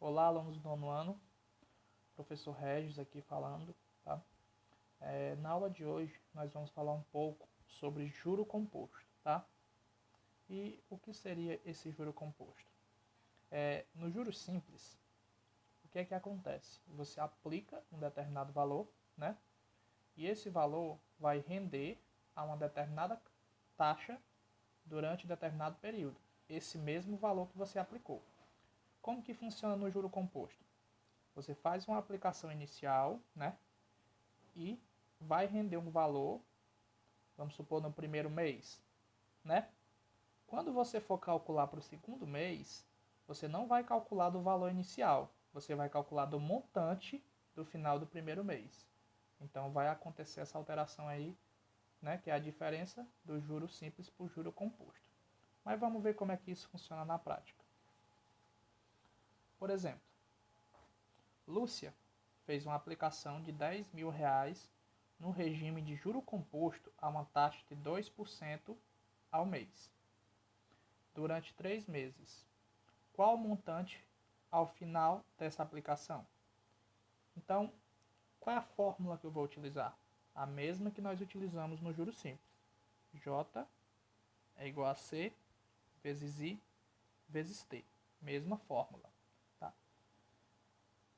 Olá, alunos do nono ano, professor Regis aqui falando, tá? Na aula de hoje nós vamos falar um pouco sobre juro composto, tá? E o que seria esse juro composto? No juro simples, o que é que acontece? Você aplica um determinado valor, né? E esse valor vai render a uma determinada taxa durante determinado período. Esse mesmo valor que você aplicou. Como que funciona no juro composto? Você faz uma aplicação inicial, né? E vai render um valor, vamos supor no primeiro mês, né? Quando você for calcular para o segundo mês, você não vai calcular do valor inicial, você vai calcular do montante do final do primeiro mês. Então vai acontecer essa alteração aí, né? Que é a diferença do juro simples para o juro composto. Mas vamos ver como é que isso funciona na prática. Por exemplo, Lúcia fez uma aplicação de R$10.000 no regime de juro composto a uma taxa de 2% ao mês, durante 3 meses. Qual o montante ao final dessa aplicação? Então, qual é a fórmula que eu vou utilizar? A mesma que nós utilizamos no juro simples. J é igual a C vezes I vezes T. Mesma fórmula. Tá?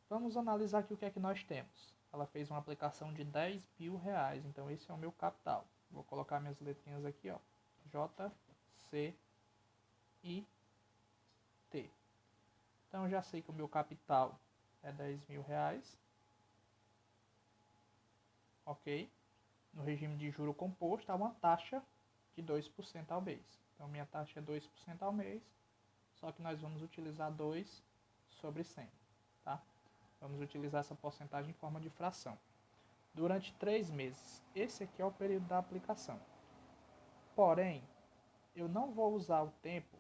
Vamos analisar aqui o que é que nós temos. Ela fez uma aplicação de R$10.000, então esse é o meu capital. Vou colocar minhas letrinhas aqui, ó. J, C, I, T. Então eu já sei que o meu capital é R$10.000. Ok? No regime de juro composto, há uma taxa de 2% ao mês. Então minha taxa é 2% ao mês, só que nós vamos utilizar 2 sobre 100. Tá? Vamos utilizar essa porcentagem em forma de fração. Durante 3 meses. Esse aqui é o período da aplicação. Porém, eu não vou usar o tempo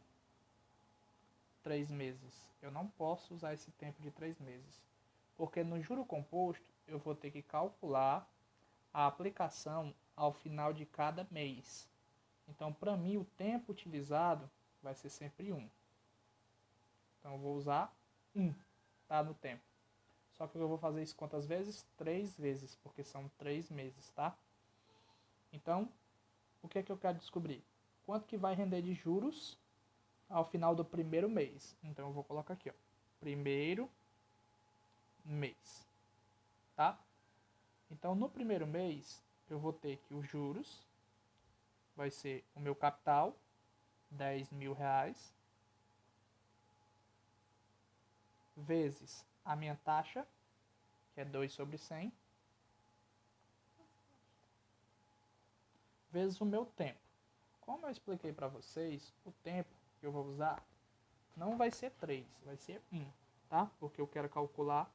3 meses. Eu não posso usar esse tempo de 3 meses. Porque no juro composto, eu vou ter que calcular a aplicação ao final de cada mês. Então, para mim, o tempo utilizado vai ser sempre 1. Então, eu vou usar 1, tá? No tempo. Só que eu vou fazer isso quantas vezes? 3 vezes, porque são 3 meses, tá? Então, o que é que eu quero descobrir? Quanto que vai render de juros ao final do primeiro mês? Então, eu vou colocar aqui, ó. Primeiro mês, tá? Então, no primeiro mês, eu vou ter que os juros vai ser o meu capital, R$10.000, vezes a minha taxa, que é 2 sobre 100, vezes o meu tempo. Como eu expliquei para vocês, o tempo que eu vou usar não vai ser 3, vai ser 1, tá? Porque eu quero calcular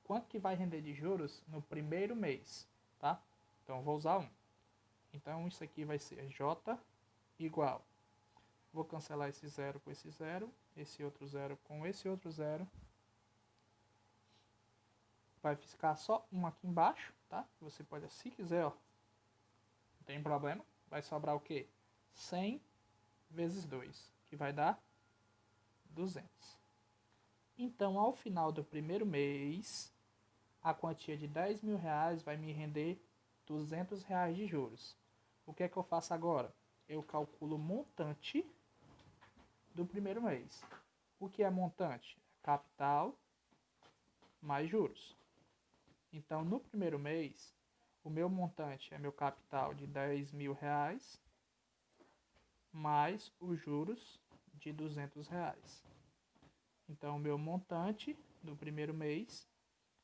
quanto que vai render de juros no primeiro mês, tá? Então eu vou usar 1. Então isso aqui vai ser J igual. Vou cancelar esse 0 com esse 0, esse outro 0 com esse outro 0. Vai ficar só 1 aqui embaixo, tá? Você pode, se quiser, ó, não tem problema. Vai sobrar o quê? 100 vezes 2, que vai dar 200. Então, ao final do primeiro mês, a quantia de R$10.000 vai me render R$200 de juros. O que é que eu faço agora? Eu calculo o montante do primeiro mês. O que é montante? Capital mais juros. Então, no primeiro mês, o meu montante é meu capital de R$10.000 mais os juros de R$200. Então, o meu montante do primeiro mês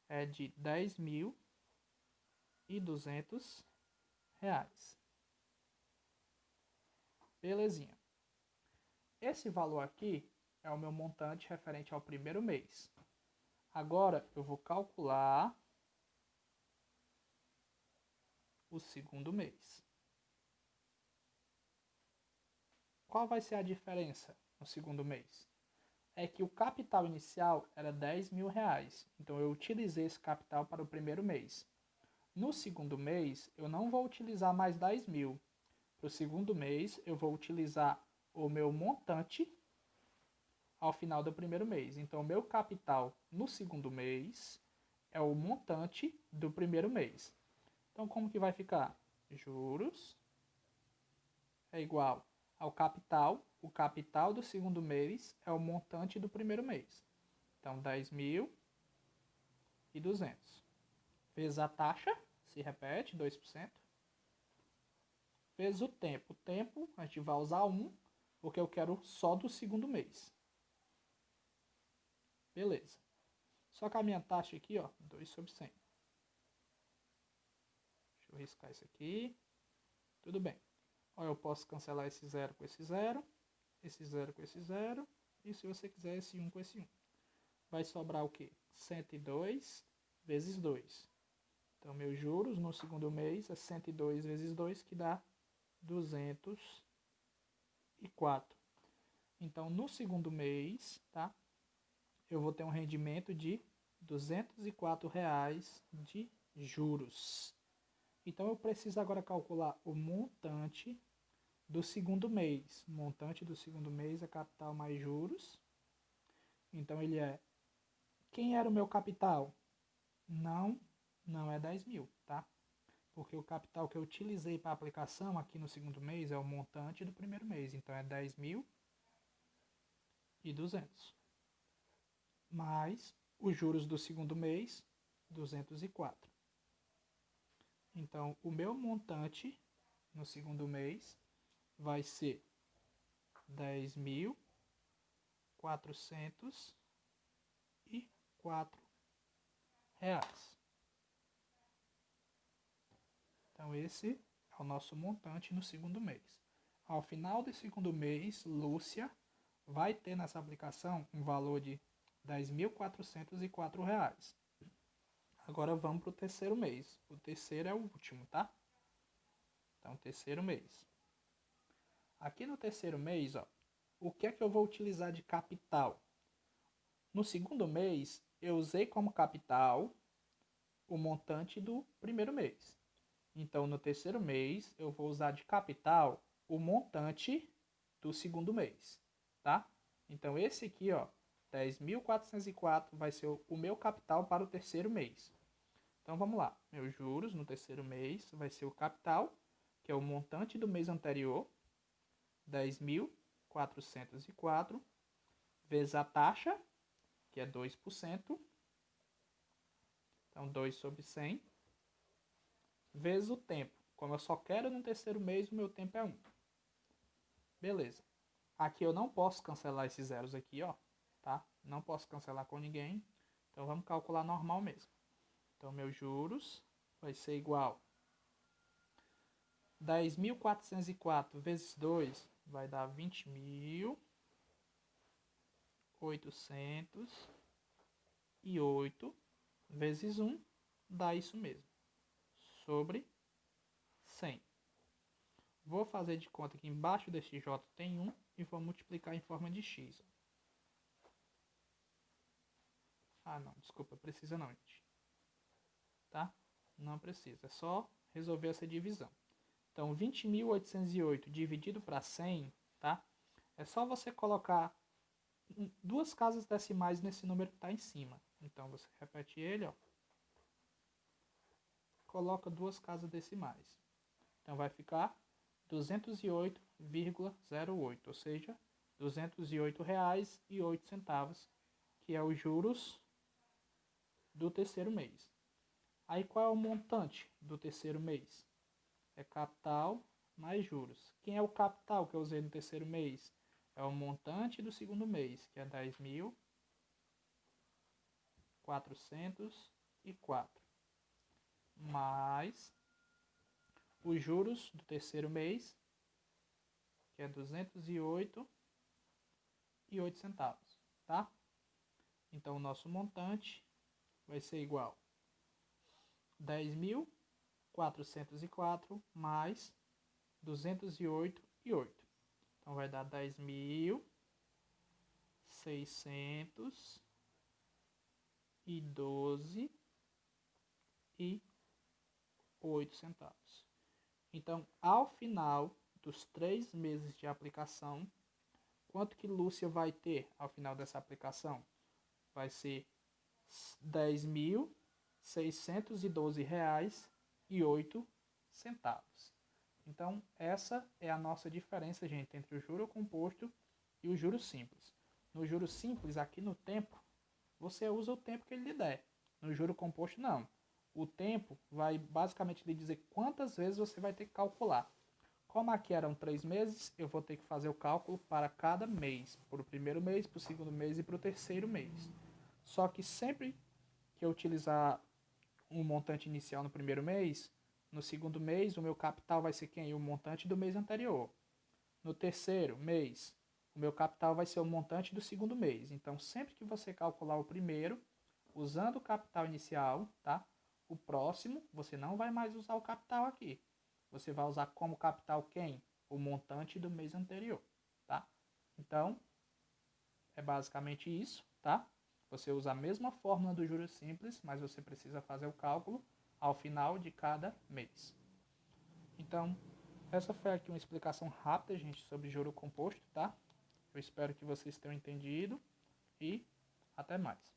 é de R$10.200. Belezinha. Esse valor aqui é o meu montante referente ao primeiro mês. Agora, eu vou calcular o segundo mês. Qual vai ser a diferença no segundo mês? É que o capital inicial era R$10.000. Então, eu utilizei esse capital para o primeiro mês. No segundo mês, eu não vou utilizar mais 10.000. Para o segundo mês, eu vou utilizar o meu montante ao final do primeiro mês. Então, o meu capital no segundo mês é o montante do primeiro mês. Então, como que vai ficar? Juros é igual ao capital. O capital do segundo mês é o montante do primeiro mês. Então, 10.200. Vezes a taxa, se repete, 2%. Vezes o tempo. O tempo, a gente vai usar 1, porque eu quero só do segundo mês. Beleza. Só que a minha taxa aqui, ó, 2/100. Deixa eu riscar isso aqui. Tudo bem. Ó, eu posso cancelar esse 0 com esse 0, esse 0 com esse 0, e se você quiser, esse 1 com esse 1. Vai sobrar o quê? 102 vezes 2. Então, meus juros no segundo mês é 102 vezes 2, que dá 204. Então, no segundo mês, tá? Eu vou ter um rendimento de R$204 de juros. Então, eu preciso agora calcular o montante do segundo mês. O montante do segundo mês é capital mais juros. Então, ele é... Quem era o meu capital? Não é 10.000, tá? Porque o capital que eu utilizei para a aplicação aqui no segundo mês é o montante do primeiro mês. Então, é 10.200. Mais os juros do segundo mês, 204. Então, o meu montante no segundo mês vai ser R$10.404. Então, esse é o nosso montante no segundo mês. Ao final do segundo mês, Lúcia vai ter nessa aplicação um valor de R$10.404. Agora vamos para o terceiro mês. O terceiro é o último, tá? Então, terceiro mês. Aqui no terceiro mês, ó, o que é que eu vou utilizar de capital? No segundo mês, eu usei como capital o montante do primeiro mês. Então, no terceiro mês, eu vou usar de capital o montante do segundo mês, tá? Então, esse aqui, ó, 10.404 vai ser o meu capital para o terceiro mês. Então, vamos lá. Meus juros no terceiro mês vai ser o capital, que é o montante do mês anterior, 10.404, vezes a taxa, que é 2%. Então, 2/100. Vezes o tempo. Como eu só quero no terceiro mês, o meu tempo é 1. Beleza. Aqui eu não posso cancelar esses zeros aqui, ó, tá? Não posso cancelar com ninguém. Então, vamos calcular normal mesmo. Então, meus juros vai ser igual 10.404 vezes 2 vai dar 20.808 vezes 1 dá isso mesmo. Sobre 100. Vou fazer de conta que embaixo deste J tem 1 e vou multiplicar em forma de X. Ah, não, desculpa, precisa não, gente. Tá? Não precisa, é só resolver essa divisão. Então, 20.808 dividido para 100, tá? É só você colocar duas casas decimais nesse número que está em cima. Então, você repete ele, ó. Coloca duas casas decimais. Então, vai ficar 208,08, ou seja, R$208,08, que é os juros do terceiro mês. Aí, qual é o montante do terceiro mês? É capital mais juros. Quem é o capital que eu usei no terceiro mês? É o montante do segundo mês, que é 10.404, mais os juros do terceiro mês, que é 208,08, tá? Então, o nosso montante vai ser igual a 10.404 mais 208,08. Então, vai dar 10.612,08. Então, ao final dos 3 meses de aplicação, quanto que Lúcia vai ter ao final dessa aplicação? Vai ser R$ 10.612,08. Então, essa é a nossa diferença, gente, entre o juro composto e o juro simples. No juro simples, aqui no tempo, você usa o tempo que ele lhe der. No juro composto, não. O tempo vai basicamente lhe dizer quantas vezes você vai ter que calcular. Como aqui eram 3 meses, eu vou ter que fazer o cálculo para cada mês. Para o primeiro mês, para o segundo mês e para o terceiro mês. Só que sempre que eu utilizar um montante inicial no primeiro mês, no segundo mês o meu capital vai ser quem? O montante do mês anterior. No terceiro mês, o meu capital vai ser o montante do segundo mês. Então, sempre que você calcular o primeiro, usando o capital inicial, tá? O próximo, você não vai mais usar o capital aqui. Você vai usar como capital quem? O montante do mês anterior, tá? Então, é basicamente isso, tá? Você usa a mesma fórmula do juros simples, mas você precisa fazer o cálculo ao final de cada mês. Então, essa foi aqui uma explicação rápida, gente, sobre juro composto, tá? Eu espero que vocês tenham entendido e até mais.